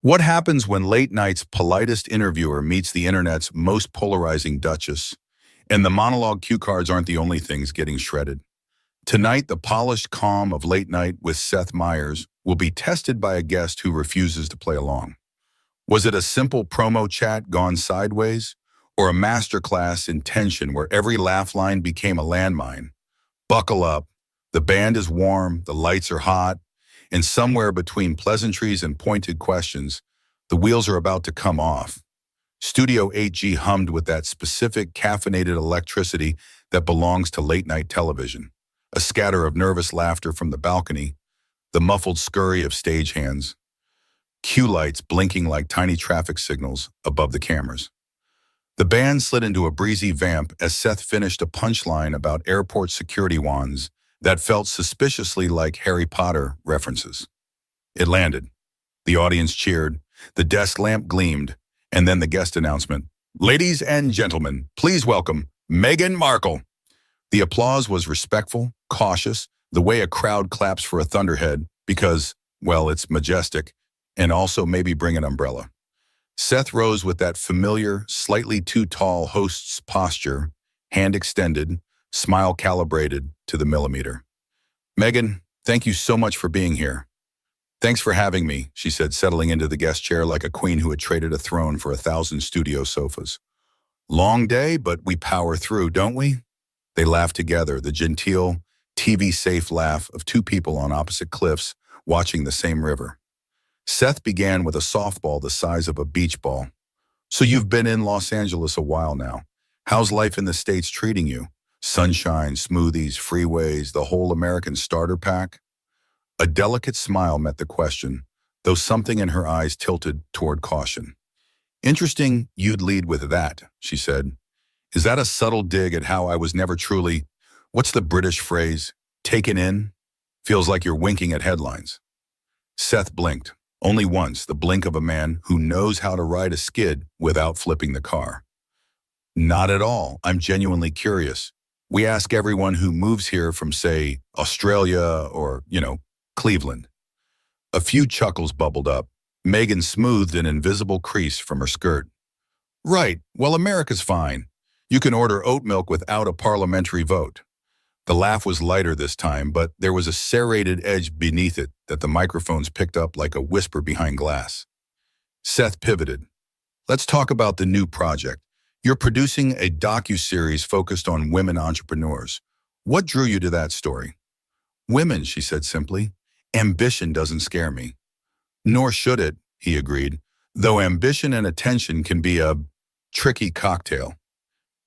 What happens when late night's politest interviewer meets the internet's most polarizing duchess? And the monologue cue cards aren't the only things getting shredded. Tonight, the polished calm of Late Night with Seth Meyers will be tested by a guest who refuses to play along. Was it a simple promo chat gone sideways, or a masterclass in tension where every laugh line became a landmine? Buckle up. The band is warm, the lights are hot, and somewhere between pleasantries and pointed questions, the wheels are about to come off. Studio 8G hummed with that specific caffeinated electricity that belongs to late-night television. A scatter of nervous laughter from the balcony, the muffled scurry of stagehands, cue lights blinking like tiny traffic signals above the cameras. The band slid into a breezy vamp as Seth finished a punchline about airport security wands that felt suspiciously like Harry Potter references. It landed. The audience cheered, the desk lamp gleamed, and then the guest announcement. Ladies and gentlemen, please welcome Meghan Markle. The applause was respectful, cautious, the way a crowd claps for a thunderhead because, well, it's majestic, and also maybe bring an umbrella. Seth rose with that familiar, slightly too tall host's posture, hand extended, smile calibrated to the millimeter. Meghan, thank you so much for being here. Thanks for having me, she said, settling into the guest chair like a queen who had traded a throne for 1,000 studio sofas. Long day, but we power through, don't we? They laughed together, the genteel, TV-safe laugh of two people on opposite cliffs watching the same river. Seth began with a softball the size of a beach ball. So you've been in Los Angeles a while now. How's life in the States treating you? Sunshine, smoothies, freeways, the whole American starter pack? A delicate smile met the question, though something in her eyes tilted toward caution. Interesting you'd lead with that, she said. Is that a subtle dig at how I was never truly, what's the British phrase, taken in? Feels like you're winking at headlines. Seth blinked, only once, the blink of a man who knows how to ride a skid without flipping the car. Not at all. I'm genuinely curious. We ask everyone who moves here from, say, Australia or, Cleveland. A few chuckles bubbled up. Meghan smoothed an invisible crease from her skirt. Right, well, America's fine. You can order oat milk without a parliamentary vote. The laugh was lighter this time, but there was a serrated edge beneath it that the microphones picked up like a whisper behind glass. Seth pivoted. Let's talk about the new project. You're producing a docuseries focused on women entrepreneurs. What drew you to that story? Women, she said simply. Ambition doesn't scare me. Nor should it, he agreed, though ambition and attention can be a tricky cocktail.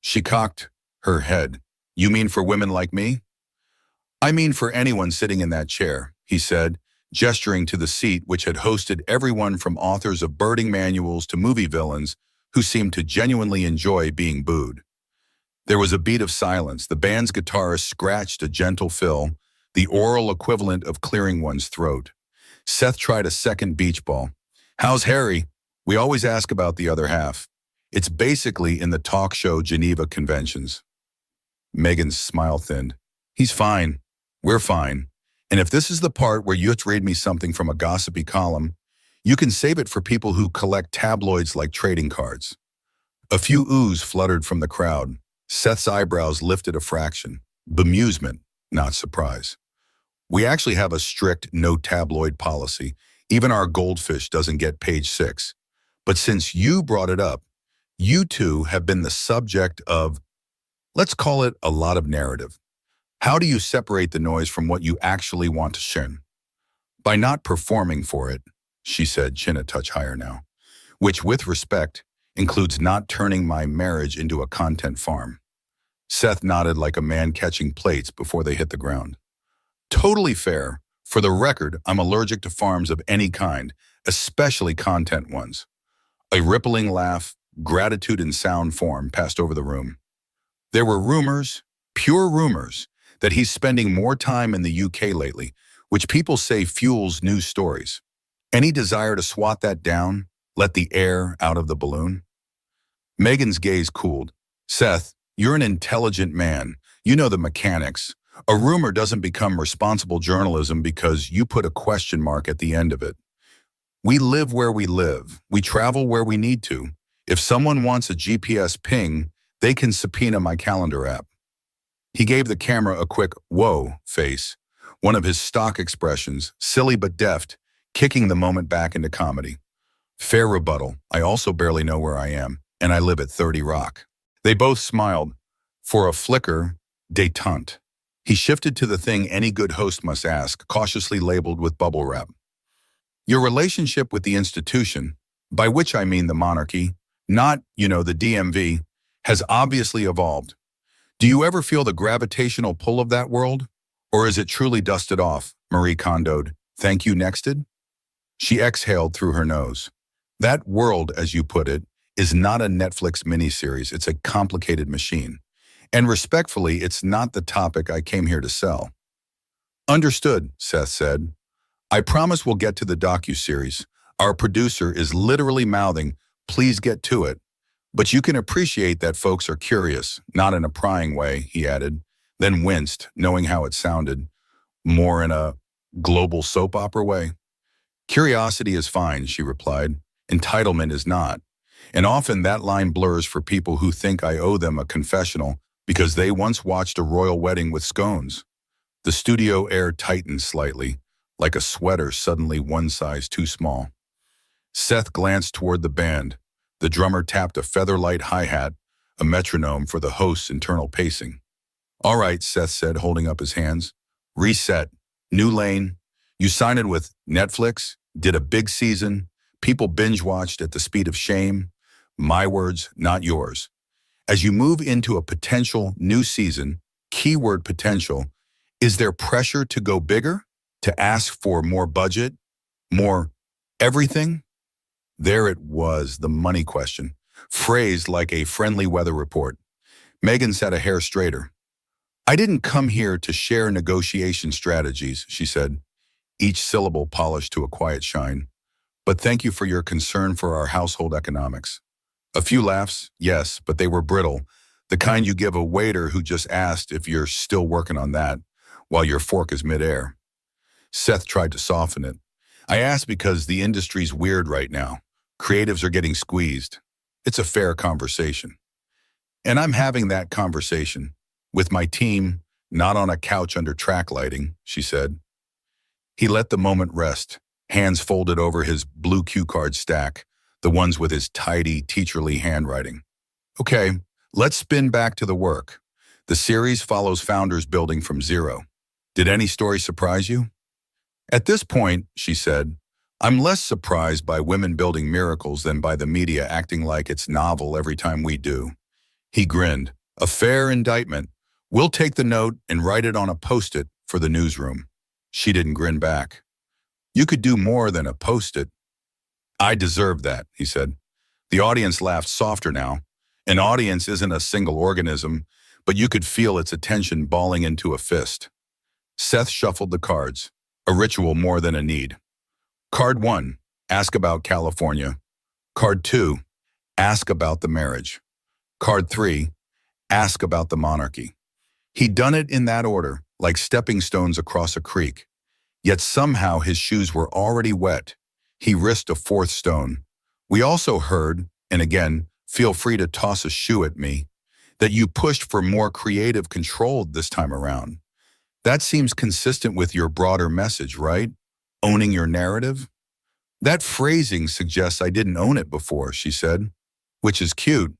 She cocked her head. You mean for women like me? I mean for anyone sitting in that chair, he said, gesturing to the seat which had hosted everyone from authors of birding manuals to movie villains who seemed to genuinely enjoy being booed. There was a beat of silence. The band's guitarist scratched a gentle fill, the oral equivalent of clearing one's throat. Seth tried a second beach ball. How's Harry? We always ask about the other half. It's basically in the talk show Geneva conventions. Meghan's smile thinned. He's fine. We're fine. And if this is the part where you have to read me something from a gossipy column, you can save it for people who collect tabloids like trading cards. A few oohs fluttered from the crowd. Seth's eyebrows lifted a fraction. Bemusement, not surprise. We actually have a strict no tabloid policy. Even our goldfish doesn't get page 6. But since you brought it up, you two have been the subject of, let's call it, a lot of narrative. How do you separate the noise from what you actually want to share? By not performing for it, she said, chin a touch higher now, which, with respect, includes not turning my marriage into a content farm. Seth nodded like a man catching plates before they hit the ground. Totally fair. For the record, I'm allergic to farms of any kind, especially content ones. A rippling laugh, gratitude in sound form, passed over the room. There were rumors, pure rumors, that he's spending more time in the UK lately, which people say fuels news stories. Any desire to swat that down, let the air out of the balloon? Meghan's gaze cooled. Seth, you're an intelligent man. You know the mechanics. A rumor doesn't become responsible journalism because you put a question mark at the end of it. We live where we live. We travel where we need to. If someone wants a GPS ping, they can subpoena my calendar app. He gave the camera a quick, whoa, face, one of his stock expressions, silly but deft, kicking the moment back into comedy. Fair rebuttal. I also barely know where I am, and I live at 30 Rock. They both smiled. For a flicker, détente. He shifted to the thing any good host must ask, cautiously labeled with bubble wrap. Your relationship with the institution, by which I mean the monarchy, not, the DMV, has obviously evolved. Do you ever feel the gravitational pull of that world? Or is it truly dusted off? Marie Kondoed. Thank you, nexted? She exhaled through her nose. That world, as you put it, is not a Netflix miniseries. It's a complicated machine. And respectfully, it's not the topic I came here to sell. Understood, Seth said. I promise we'll get to the docuseries. Our producer is literally mouthing, please get to it. But you can appreciate that folks are curious, not in a prying way, he added, then winced, knowing how it sounded, more in a global soap opera way. Curiosity is fine, she replied. Entitlement is not. And often that line blurs for people who think I owe them a confessional because they once watched a royal wedding with scones. The studio air tightened slightly, like a sweater suddenly one size too small. Seth glanced toward the band. The drummer tapped a featherlight hi-hat, a metronome for the host's internal pacing. All right, Seth said, holding up his hands. Reset. New lane. You signed in with Netflix, did a big season. People binge-watched at the speed of shame. My words, not yours. As you move into a potential new season, keyword potential, is there pressure to go bigger? To ask for more budget? More everything? There it was, the money question, phrased like a friendly weather report. Meghan sat a hair straighter. I didn't come here to share negotiation strategies, she said, each syllable polished to a quiet shine. But thank you for your concern for our household economics. A few laughs, yes, but they were brittle, the kind you give a waiter who just asked if you're still working on that while your fork is midair. Seth tried to soften it. I asked because the industry's weird right now. Creatives are getting squeezed. It's a fair conversation. And I'm having that conversation with my team, not on a couch under track lighting, she said. He let the moment rest, hands folded over his blue cue card stack, the ones with his tidy, teacherly handwriting. Okay, let's spin back to the work. The series follows founders building from zero. Did any story surprise you? At this point, she said, I'm less surprised by women building miracles than by the media acting like it's novel every time we do. He grinned. A fair indictment. We'll take the note and write it on a post-it for the newsroom. She didn't grin back. You could do more than a post-it. I deserve that, he said. The audience laughed softer now. An audience isn't a single organism, but you could feel its attention balling into a fist. Seth shuffled the cards, a ritual more than a need. Card 1, ask about California. Card 2, ask about the marriage. Card 3, ask about the monarchy. He'd done it in that order, like stepping stones across a creek. Yet somehow his shoes were already wet. He risked a fourth stone. We also heard, and again, feel free to toss a shoe at me, that you pushed for more creative control this time around. That seems consistent with your broader message, right? Owning your narrative? That phrasing suggests I didn't own it before, she said, which is cute.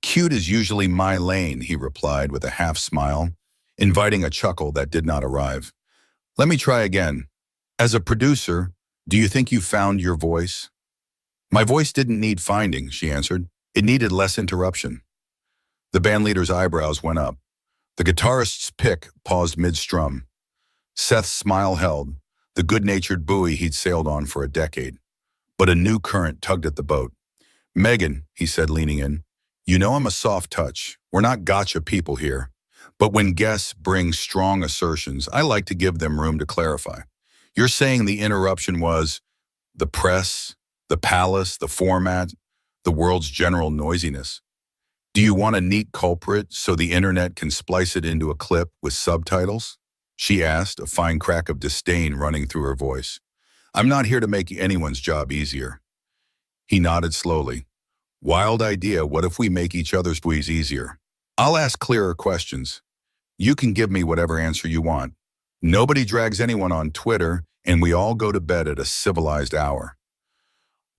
Cute is usually my lane, he replied with a half smile, inviting a chuckle that did not arrive. Let me try again. As a producer, do you think you found your voice? My voice didn't need finding, she answered. It needed less interruption. The bandleader's eyebrows went up. The guitarist's pick paused mid-strum. Seth's smile held, the good-natured buoy he'd sailed on for a decade. But a new current tugged at the boat. Meghan, he said, leaning in, you know I'm a soft touch. We're not gotcha people here. But when guests bring strong assertions, I like to give them room to clarify. You're saying the interruption was the press, the palace, the format, the world's general noisiness. Do you want a neat culprit so the internet can splice it into a clip with subtitles? She asked, a fine crack of disdain running through her voice. I'm not here to make anyone's job easier. He nodded slowly. Wild idea, what if we make each other's squeeze easier? I'll ask clearer questions. You can give me whatever answer you want. Nobody drags anyone on Twitter, and we all go to bed at a civilized hour.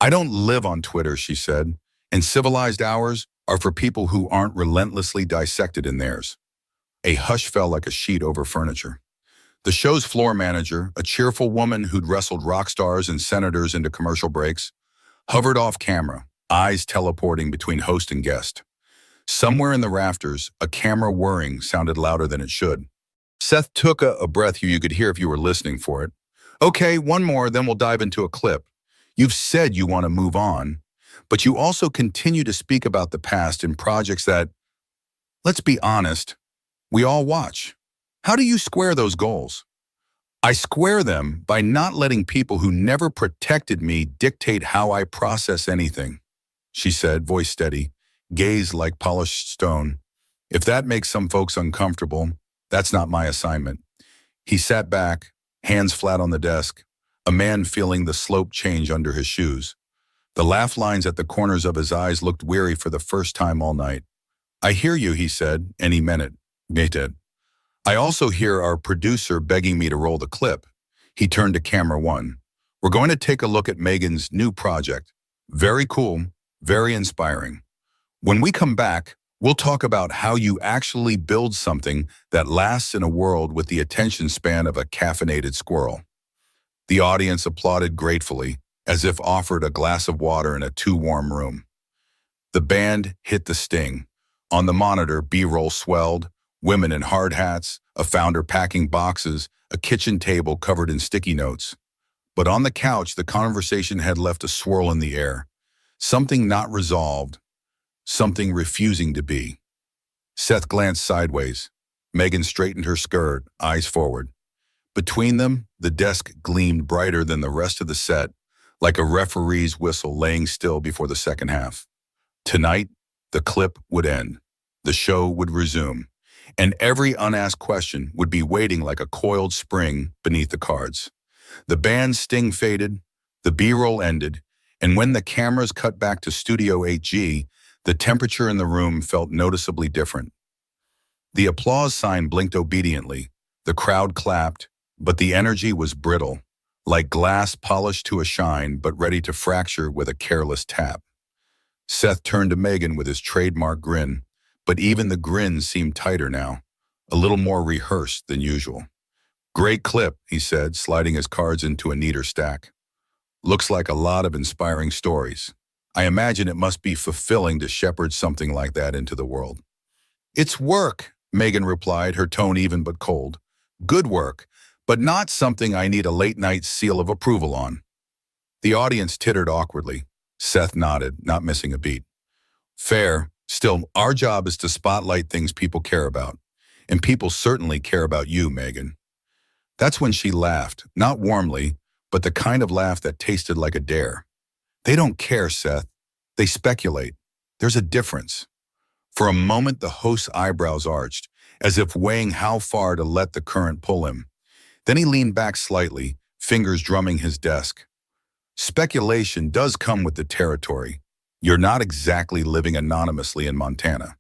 I don't live on Twitter, she said, and civilized hours are for people who aren't relentlessly dissected in theirs. A hush fell like a sheet over furniture. The show's floor manager, a cheerful woman who'd wrestled rock stars and senators into commercial breaks, hovered off camera, eyes teleporting between host and guest. Somewhere in the rafters, a camera whirring sounded louder than it should. Seth took a breath you could hear if you were listening for it. Okay, one more, then we'll dive into a clip. You've said you want to move on, but you also continue to speak about the past in projects that, let's be honest, we all watch. How do you square those goals? I square them by not letting people who never protected me dictate how I process anything, she said, voice steady, gaze like polished stone. If that makes some folks uncomfortable, that's not my assignment. He sat back, hands flat on the desk, a man feeling the slope change under his shoes. The laugh lines at the corners of his eyes looked weary for the first time all night. I hear you, he said, and he meant it. Did. I also hear our producer begging me to roll the clip. He turned to camera one. We're going to take a look at Meghan's new project. Very cool, very inspiring. When we come back, we'll talk about how you actually build something that lasts in a world with the attention span of a caffeinated squirrel. The audience applauded gratefully, as if offered a glass of water in a too-warm room. The band hit the sting. On the monitor, B-roll swelled, women in hard hats, a founder packing boxes, a kitchen table covered in sticky notes. But on the couch, the conversation had left a swirl in the air. Something not resolved, something refusing to be. Seth glanced sideways. Meghan straightened her skirt, eyes forward. Between them, the desk gleamed brighter than the rest of the set, like a referee's whistle laying still before the second half. Tonight, the clip would end. The show would resume, and every unasked question would be waiting like a coiled spring beneath the cards. The band's sting faded, the B-roll ended, and when the cameras cut back to Studio 8G, the temperature in the room felt noticeably different. The applause sign blinked obediently, the crowd clapped, but the energy was brittle, like glass polished to a shine but ready to fracture with a careless tap. Seth turned to Meghan with his trademark grin, but even the grin seemed tighter now, a little more rehearsed than usual. Great clip, he said, sliding his cards into a neater stack. Looks like a lot of inspiring stories. I imagine it must be fulfilling to shepherd something like that into the world. It's work, Meghan replied, her tone even but cold. Good work, but not something I need a late-night seal of approval on. The audience tittered awkwardly. Seth nodded, not missing a beat. Fair. Still, our job is to spotlight things people care about. And people certainly care about you, Meghan. That's when she laughed, not warmly, but the kind of laugh that tasted like a dare. They don't care, Seth. They speculate. There's a difference. For a moment, the host's eyebrows arched, as if weighing how far to let the current pull him. Then he leaned back slightly, fingers drumming his desk. Speculation does come with the territory. You're not exactly living anonymously in Montana.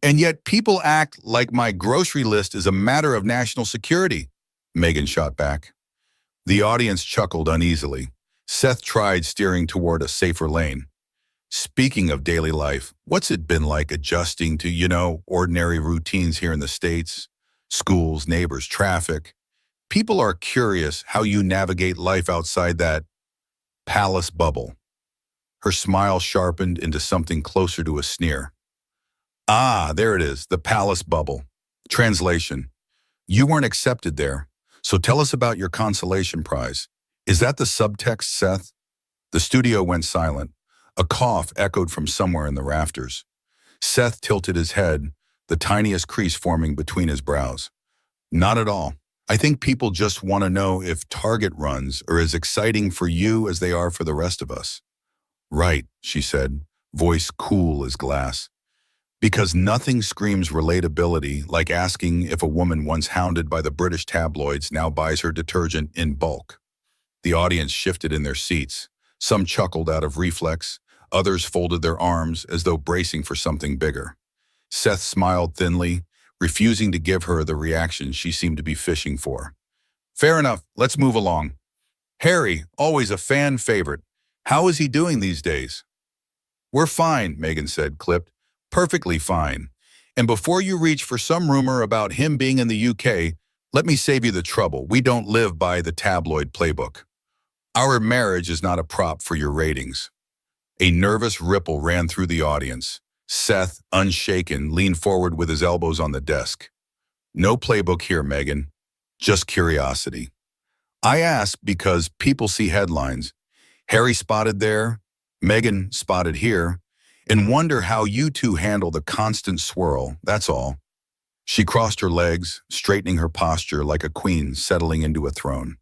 And yet people act like my grocery list is a matter of national security, Meghan shot back. The audience chuckled uneasily. Seth tried steering toward a safer lane. Speaking of daily life, what's it been like adjusting to, ordinary routines here in the States? Schools, neighbors, traffic. People are curious how you navigate life outside that palace bubble. Her smile sharpened into something closer to a sneer. Ah, there it is, the palace bubble. Translation. You weren't accepted there, so tell us about your consolation prize. Is that the subtext, Seth? The studio went silent. A cough echoed from somewhere in the rafters. Seth tilted his head, the tiniest crease forming between his brows. Not at all. I think people just want to know if Target runs are as exciting for you as they are for the rest of us. Right, she said, voice cool as glass. Because nothing screams relatability like asking if a woman once hounded by the British tabloids now buys her detergent in bulk. The audience shifted in their seats. Some chuckled out of reflex. Others folded their arms as though bracing for something bigger. Seth smiled thinly, refusing to give her the reaction she seemed to be fishing for. Fair enough, let's move along. Harry, always a fan favorite. How is he doing these days? We're fine, Meghan said, clipped. Perfectly fine. And before you reach for some rumor about him being in the UK, let me save you the trouble. We don't live by the tabloid playbook. Our marriage is not a prop for your ratings. A nervous ripple ran through the audience. Seth, unshaken, leaned forward with his elbows on the desk. No playbook here, Meghan. Just curiosity. I ask because people see headlines. Harry spotted there, Meghan spotted here, and wonder how you two handle the constant swirl, that's all. She crossed her legs, straightening her posture like a queen settling into a throne.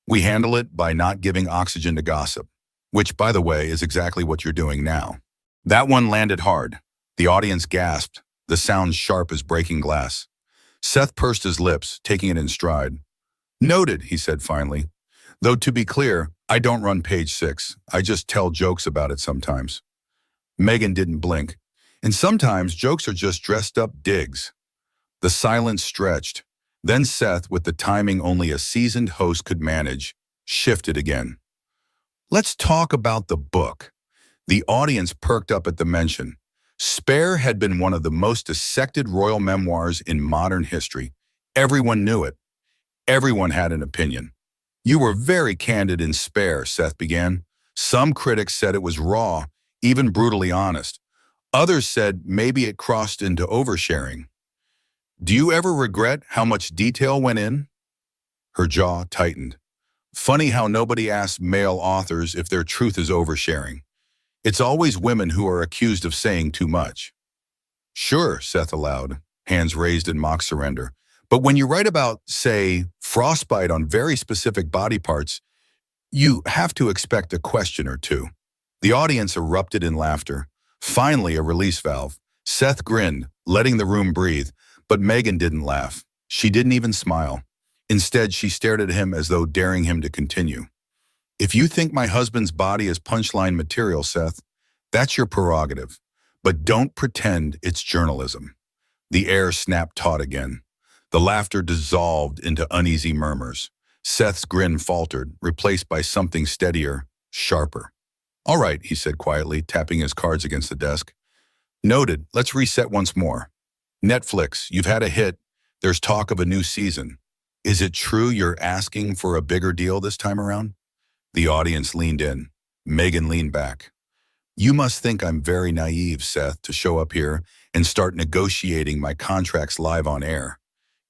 We handle it by not giving oxygen to gossip, which, by the way, is exactly what you're doing now. That one landed hard. The audience gasped, the sound sharp as breaking glass. Seth pursed his lips, taking it in stride. Noted, he said finally. Though to be clear, I don't run page 6. I just tell jokes about it sometimes. Meghan didn't blink. And sometimes jokes are just dressed up digs. The silence stretched. Then Seth, with the timing only a seasoned host could manage, shifted again. Let's talk about the book. The audience perked up at the mention. Spare had been one of the most dissected royal memoirs in modern history. Everyone knew it. Everyone had an opinion. You were very candid in Spare, Seth began. Some critics said it was raw, even brutally honest. Others said maybe it crossed into oversharing. Do you ever regret how much detail went in? Her jaw tightened. Funny how nobody asks male authors if their truth is oversharing. It's always women who are accused of saying too much. Sure, Seth allowed, hands raised in mock surrender. But when you write about, say, frostbite on very specific body parts, you have to expect a question or two. The audience erupted in laughter. Finally, a release valve. Seth grinned, letting the room breathe, but Meghan didn't laugh. She didn't even smile. Instead, she stared at him as though daring him to continue. If you think my husband's body is punchline material, Seth, that's your prerogative. But don't pretend it's journalism. The air snapped taut again. The laughter dissolved into uneasy murmurs. Seth's grin faltered, replaced by something steadier, sharper. All right, he said quietly, tapping his cards against the desk. Noted, let's reset once more. Netflix, you've had a hit. There's talk of a new season. Is it true you're asking for a bigger deal this time around? The audience leaned in. Meghan leaned back. You must think I'm very naive, Seth, to show up here and start negotiating my contracts live on air.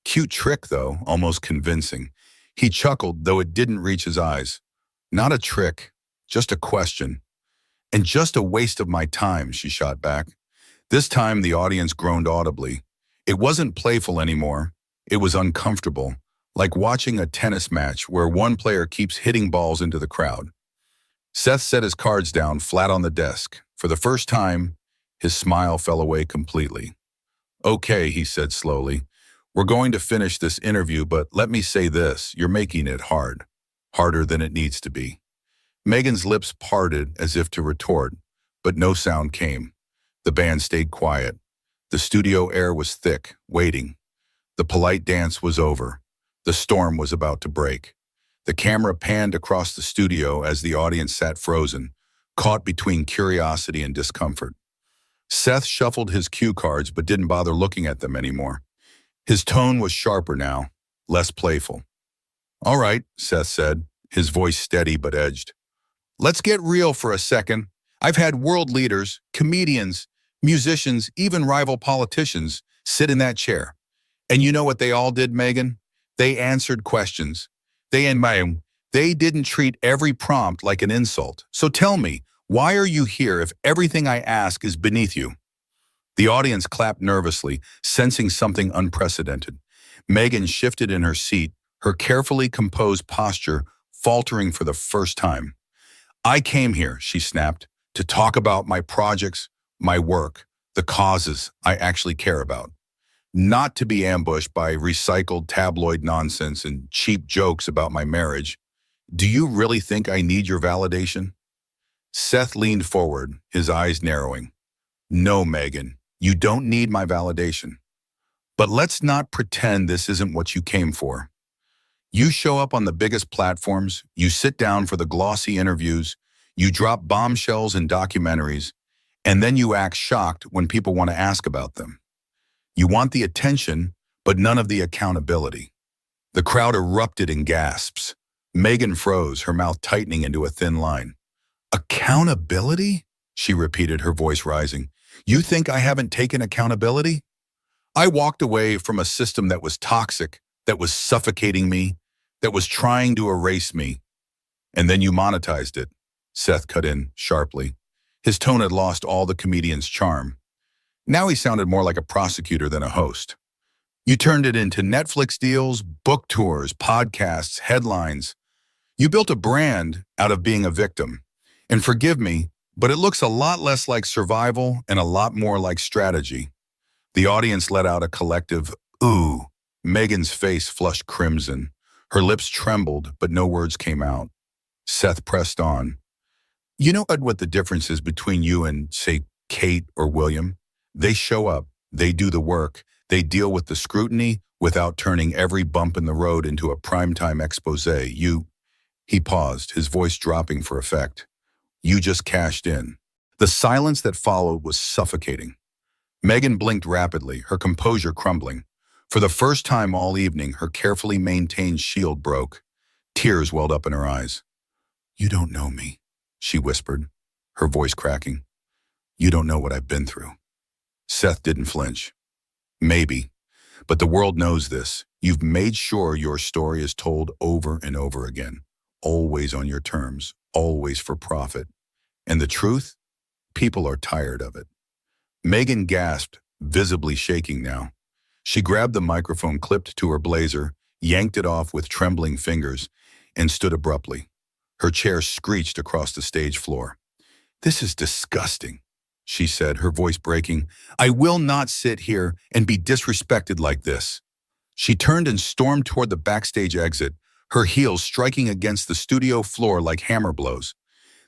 Cute trick, though, almost convincing. He chuckled, though it didn't reach his eyes. Not a trick, just a question. And just a waste of my time, she shot back. This time the audience groaned audibly. It wasn't playful anymore. It was uncomfortable, like watching a tennis match where one player keeps hitting balls into the crowd. Seth set his cards down flat on the desk. For the first time, his smile fell away completely. Okay, he said slowly. We're going to finish this interview, but let me say this, you're making it hard. Harder than it needs to be. Meghan's lips parted as if to retort, but no sound came. The band stayed quiet. The studio air was thick, waiting. The polite dance was over. The storm was about to break. The camera panned across the studio as the audience sat frozen, caught between curiosity and discomfort. Seth shuffled his cue cards but didn't bother looking at them anymore. His tone was sharper now, less playful. All right, Seth said, his voice steady but edged. Let's get real for a second. I've had world leaders, comedians, musicians, even rival politicians sit in that chair. And you know what they all did, Meghan? They answered questions. They didn't treat every prompt like an insult. So tell me, why are you here if everything I ask is beneath you? The audience clapped nervously, sensing something unprecedented. Meghan shifted in her seat, her carefully composed posture faltering for the first time. I came here, she snapped, to talk about my projects, my work, the causes I actually care about. Not to be ambushed by recycled tabloid nonsense and cheap jokes about my marriage. Do you really think I need your validation? Seth leaned forward, his eyes narrowing. No, Meghan, you don't need my validation. But let's not pretend this isn't what you came for. You show up on the biggest platforms, you sit down for the glossy interviews, you drop bombshells in documentaries, and then you act shocked when people want to ask about them. You want the attention, but none of the accountability. The crowd erupted in gasps. Meghan froze, her mouth tightening into a thin line. Accountability? She repeated, her voice rising. You think I haven't taken accountability? I walked away from a system that was toxic, that was suffocating me, that was trying to erase me. And then you monetized it, Seth cut in sharply. His tone had lost all the comedian's charm. Now he sounded more like a prosecutor than a host. You turned it into Netflix deals, book tours, podcasts, headlines. You built a brand out of being a victim. And forgive me, but it looks a lot less like survival and a lot more like strategy. The audience let out a collective, ooh. Meghan's face flushed crimson. Her lips trembled, but no words came out. Seth pressed on. You know what the difference is between you and, say, Kate or William? They show up, they do the work, they deal with the scrutiny without turning every bump in the road into a primetime expose. He paused, his voice dropping for effect. You just cashed in. The silence that followed was suffocating. Meghan blinked rapidly, her composure crumbling. For the first time all evening, her carefully maintained shield broke. Tears welled up in her eyes. You don't know me, she whispered, her voice cracking. You don't know what I've been through. Seth didn't flinch. Maybe, but the world knows this. You've made sure your story is told over and over again, always on your terms, always for profit. And the truth? People are tired of it. Meghan gasped, visibly shaking now. She grabbed the microphone clipped to her blazer, yanked it off with trembling fingers, and stood abruptly. Her chair screeched across the stage floor. This is disgusting, she said, her voice breaking. I will not sit here and be disrespected like this. She turned and stormed toward the backstage exit, her heels striking against the studio floor like hammer blows.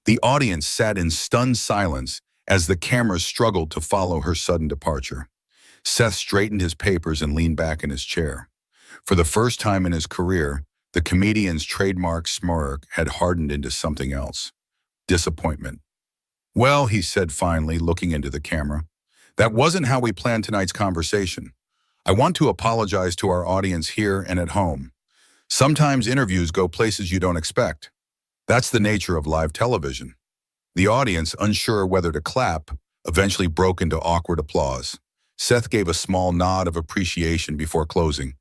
The audience sat in stunned silence as the cameras struggled to follow her sudden departure. Seth straightened his papers and leaned back in his chair. For the first time in his career, the comedian's trademark smirk had hardened into something else. Disappointment. Well, he said finally, looking into the camera, that wasn't how we planned tonight's conversation. I want to apologize to our audience here and at home. Sometimes interviews go places you don't expect. That's the nature of live television. The audience, unsure whether to clap, eventually broke into awkward applause. Seth gave a small nod of appreciation before closing.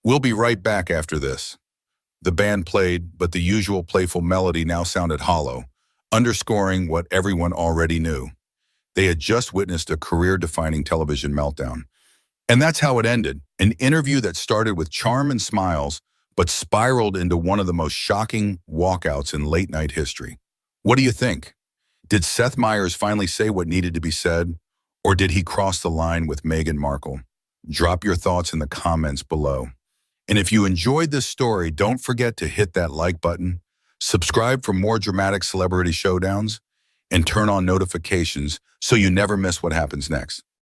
We'll be right back after this. The band played, but the usual playful melody now sounded hollow, underscoring what everyone already knew. They had just witnessed a career-defining television meltdown. And that's how it ended, an interview that started with charm and smiles, but spiraled into one of the most shocking walkouts in late-night history. What do you think? Did Seth Meyers finally say what needed to be said, or did he cross the line with Meghan Markle? Drop your thoughts in the comments below. And if you enjoyed this story, don't forget to hit that like button, subscribe for more dramatic celebrity showdowns, and turn on notifications so you never miss what happens next.